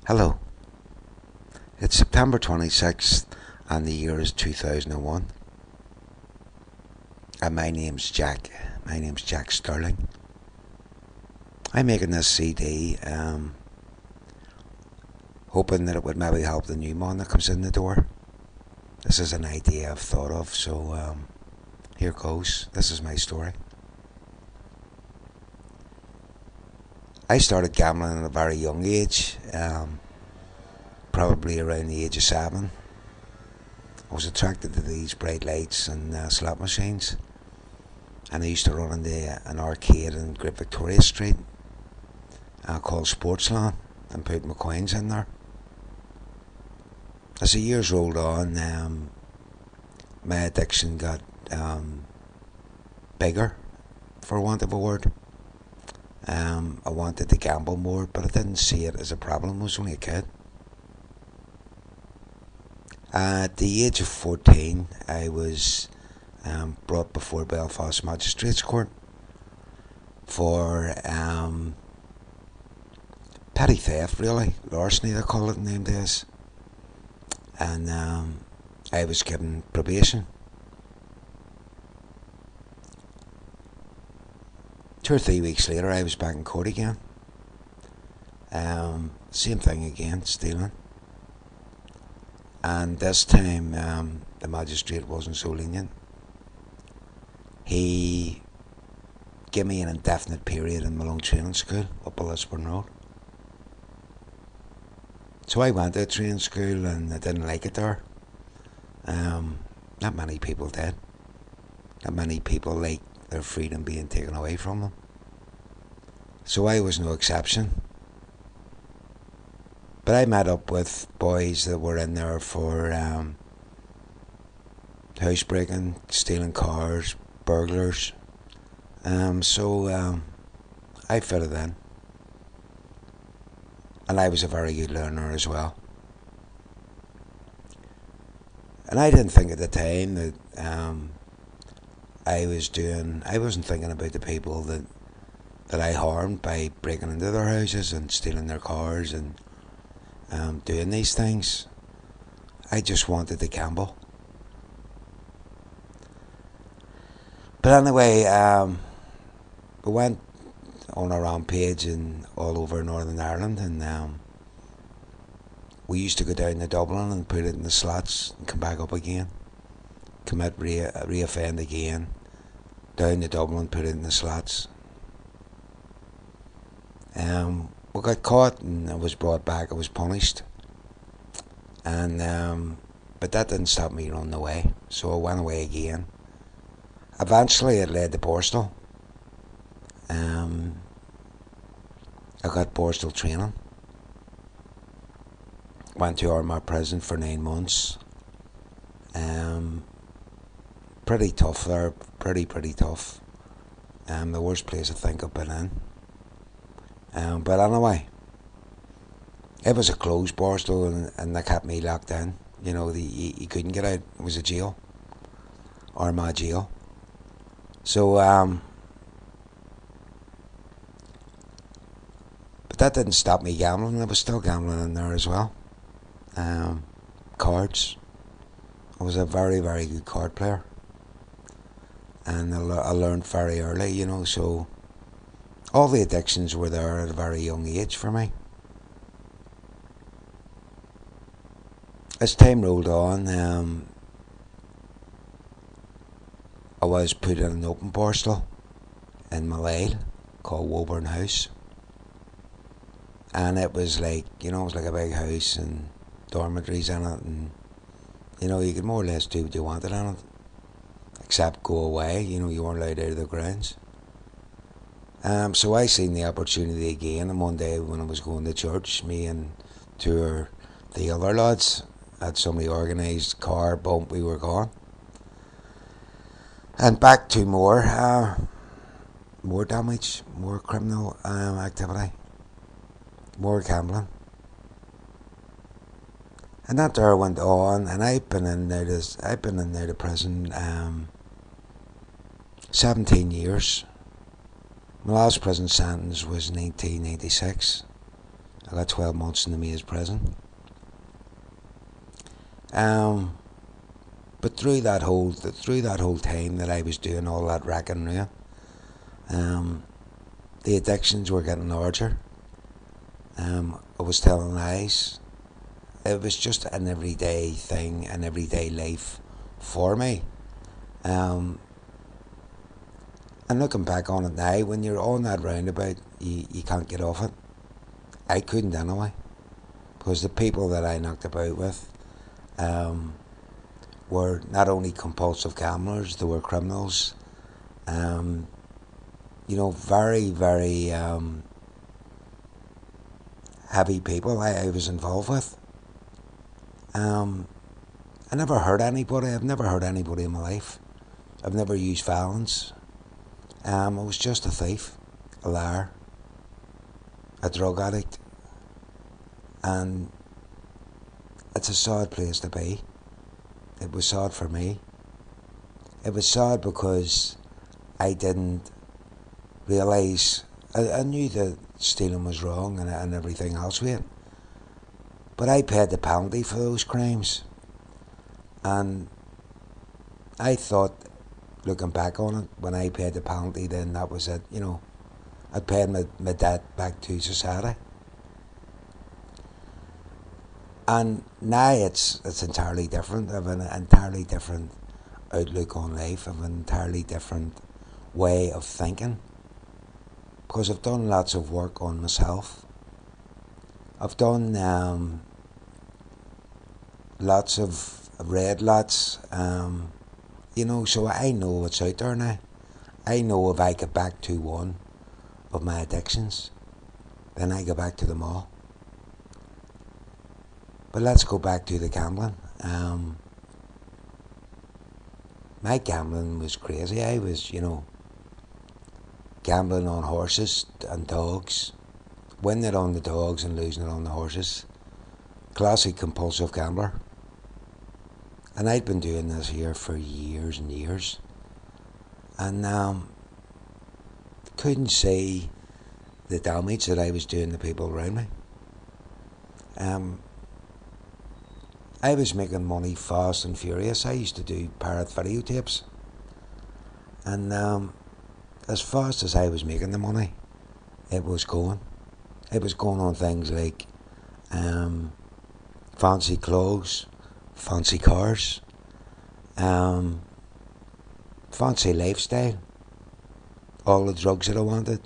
Hello, it's September 26th and the year is 2001. And my name's Jack. My name's Jack Sterling. I'm making this CD hoping that it would maybe help the new man that comes in the door. This is an idea I've thought of, so here goes. This is my story. I started gambling at a very young age, probably around the age of 7. I was attracted to these bright lights and slot machines, and I used to run into an arcade in Great Victoria Street called Sportsland and put my coins in there. As the years rolled on, my addiction got bigger, for want of a word. I wanted to gamble more, but I didn't see it as a problem. I was only a kid. At the age of 14, I was brought before Belfast Magistrates Court for petty theft, really. Larceny, they call it in them days. And I was given probation. 2 or 3 weeks later, I was back in court again. Same thing again, stealing. And this time, the magistrate wasn't so lenient. He gave me an indefinite period in Malone Training School up at Lisburn Road. So I went to training school and I didn't like it there. Not many people did. Not many people like their freedom being taken away from them. So I was no exception. But I met up with boys that were in there for housebreaking, stealing cars, burglars. So I fitted in. And I was a very good learner as well. And I didn't think at the time that I wasn't thinking about the people that I harmed by breaking into their houses and stealing their cars and doing these things. I just wanted to gamble. But anyway, we went on a rampage and all over Northern Ireland, and we used to go down to Dublin and put it in the slots and come back up again, commit re-offend again, down to Dublin, put it in the slots. We got caught and I was brought back. I was punished, and but that didn't stop me running away. So I went away again. Eventually, it led to Borstal. I got Borstal training. Went to Armagh prison for 9 months. Pretty tough there. Pretty tough. The worst place I think I've been in. But anyway, it was a closed Borstal, and they kept me locked in. You know, you couldn't get out. It was a jail, Armagh jail. So, but that didn't stop me gambling. I was still gambling in there as well. Cards. I was a very good card player, and I learned very early. You know, so. All the addictions were there at a very young age for me. As time rolled on, I was put in an open Borstal in Malale called Woburn House. And it was like, it was like a big house and dormitories in it, and, you could more or less do what you wanted in it, except go away. You weren't allowed out of the grounds. So I seen the opportunity again, and one day when I was going to church, me and 2 of the other lads had somebody organised car bump. We were gone, and back to more damage, more criminal activity, more gambling, and that there went on. And I've been in and out of prison 17 years. My last prison sentence was 1996, I got 12 months in the maze prison. Um, but through that whole time that I was doing all that rack and ruin, the addictions were getting larger. I was telling lies. It was just an everyday thing, an everyday life for me. Um, and looking back on it now, when you're on that roundabout, you can't get off it. I couldn't anyway, because the people that I knocked about with um, were not only compulsive gamblers, they were criminals. Um, very, very heavy people I was involved with. I never hurt anybody. I've never hurt anybody in my life. I've never used violence. I was just a thief, a liar, a drug addict, and it's a sad place to be. It was sad for me. It was sad because I didn't realise. I knew that stealing was wrong and everything else with it, but I paid the penalty for those crimes, and I thought, looking back on it, when I paid the penalty, then that was it. I'd paid my debt back to society. And now it's entirely different. I have an entirely different outlook on life. I have an entirely different way of thinking, because I've done lots of work on myself. I've done lots of, I've read lots, so I know what's out there now. I know if I get back to one of my addictions, then I go back to them all. But let's go back to the gambling. My gambling was crazy. I was, gambling on horses and dogs, winning it on the dogs and losing it on the horses. Classic compulsive gambler. And I'd been doing this here for years and years. And couldn't see the damage that I was doing to people around me. I was making money fast and furious. I used to do pirate videotapes. And as fast as I was making the money, it was going. It was going on things like fancy clothes, fancy cars, fancy lifestyle, all the drugs that I wanted.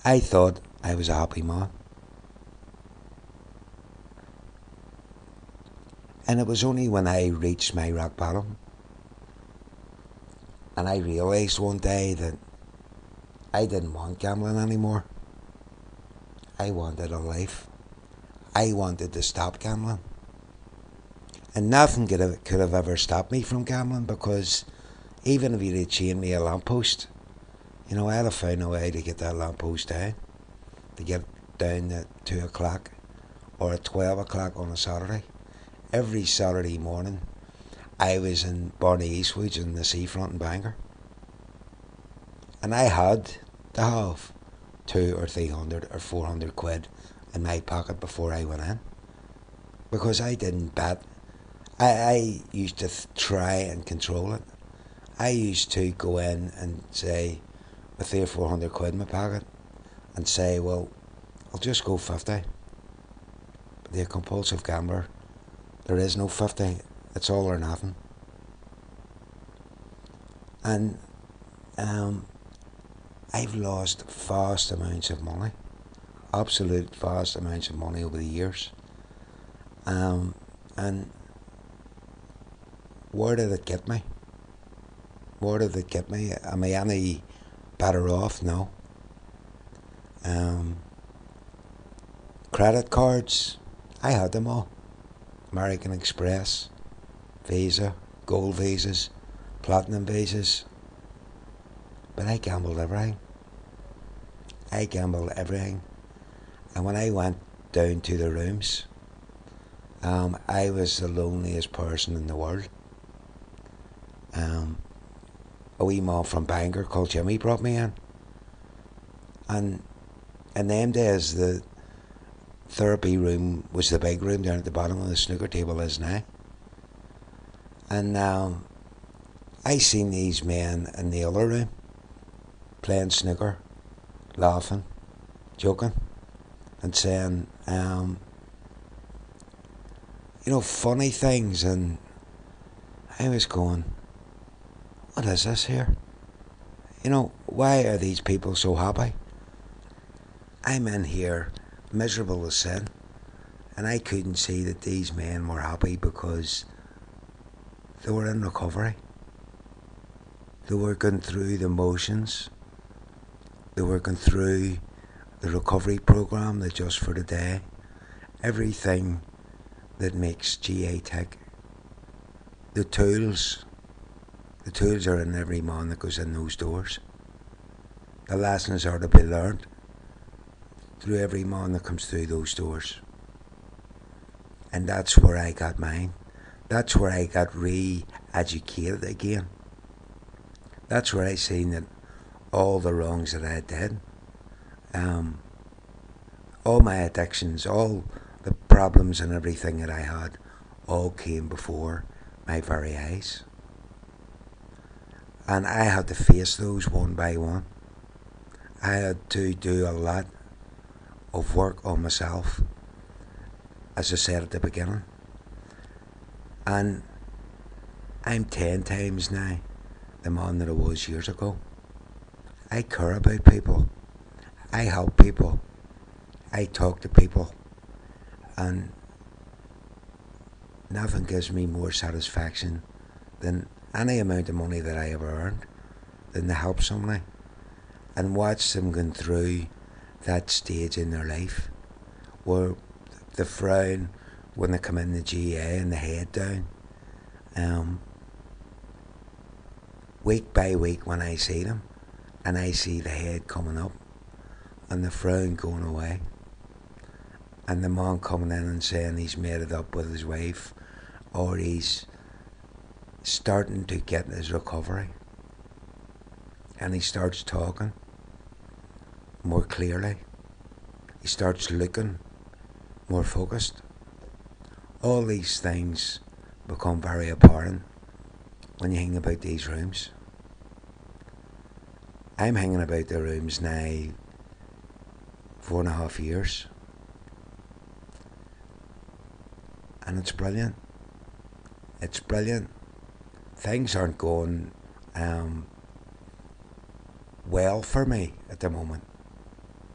I thought I was a happy man. And it was only when I reached my rock bottom and I realised one day that I didn't want gambling anymore. I wanted a life. I wanted to stop gambling. And nothing could have ever stopped me from gambling, because even if you'd chained me a lamppost, I'd have found a way to get that lamppost down, to get down at 2 o'clock or at 12 o'clock on a Saturday. Every Saturday morning, I was in Barney Eastwoods in the seafront in Bangor. And I had to have 200 or 300 or 400 quid in my pocket before I went in, because I didn't bet. I used to try and control it. I used to go in and say, with 300 or 400 quid in my pocket, and say, well, I'll just go 50. But the compulsive gambler, there is no 50. It's all or nothing. And I've lost vast amounts of money, absolute vast amounts of money over the years. And where did it get me? Where did it get me? Am I any better off? No. Credit cards, I had them all. American Express, Visa, Gold Visas, Platinum Visas. But I gambled everything. And when I went down to the rooms, I was the loneliest person in the world. A wee man from Bangor called Jimmy brought me in. And in them days, therapy room was the big room down at the bottom of the snooker table is now. And I seen these men in the other room playing snooker, laughing, joking, and saying, funny things. And I was going, what is this here? Why are these people so happy? I'm in here miserable as sin, and I couldn't see that these men were happy because they were in recovery. They were going through the motions. They were going through the recovery program, the Just for the Day, everything that makes GA tick. The tools are in every man that goes in those doors. The lessons are to be learned through every man that comes through those doors. And that's where I got mine. That's where I got re-educated again. That's where I seen that all the wrongs that I did, all my addictions, all the problems and everything that I had, all came before my very eyes. And I had to face those one by one. I had to do a lot of work on myself, as I said at the beginning. And I'm 10 times now the man that I was years ago. I care about people. I help people. I talk to people. And nothing gives me more satisfaction than any amount of money that I ever earned, than to help somebody and watch them going through that stage in their life where the frown when they come in the GA and the head down. Week by week when I see them and I see the head coming up and the frown going away and the man coming in and saying he's made it up with his wife or he's starting to get his recovery and he starts talking more clearly, he starts looking more focused. All these things become very apparent when you hang about these rooms. I'm hanging about the rooms now 4.5 years, and it's brilliant. It's brilliant. Things aren't going well for me at the moment,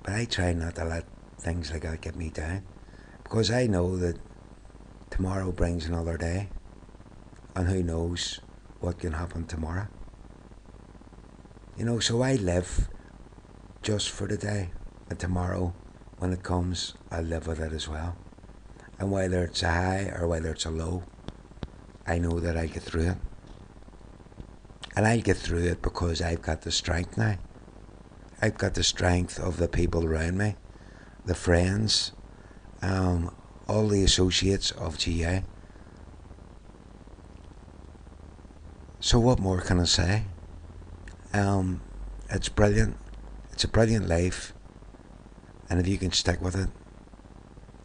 but I try not to let things like that get me down, because I know that tomorrow brings another day, and who knows what can happen tomorrow. So I live just for the day, and tomorrow when it comes I'll live with it as well. And whether it's a high or whether it's a low, I know that I'll get through it. And I'll get through it because I've got the strength now. I've got the strength of the people around me, the friends, all the associates of GA. So what more can I say? It's brilliant. It's a brilliant life. And if you can stick with it,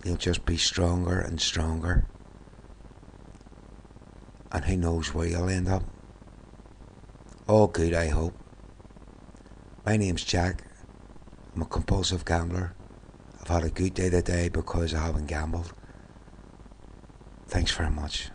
you'll just be stronger and stronger. And who knows where you'll end up. All good, I hope. My name's Jack. I'm a compulsive gambler. I've had a good day today because I haven't gambled. Thanks very much.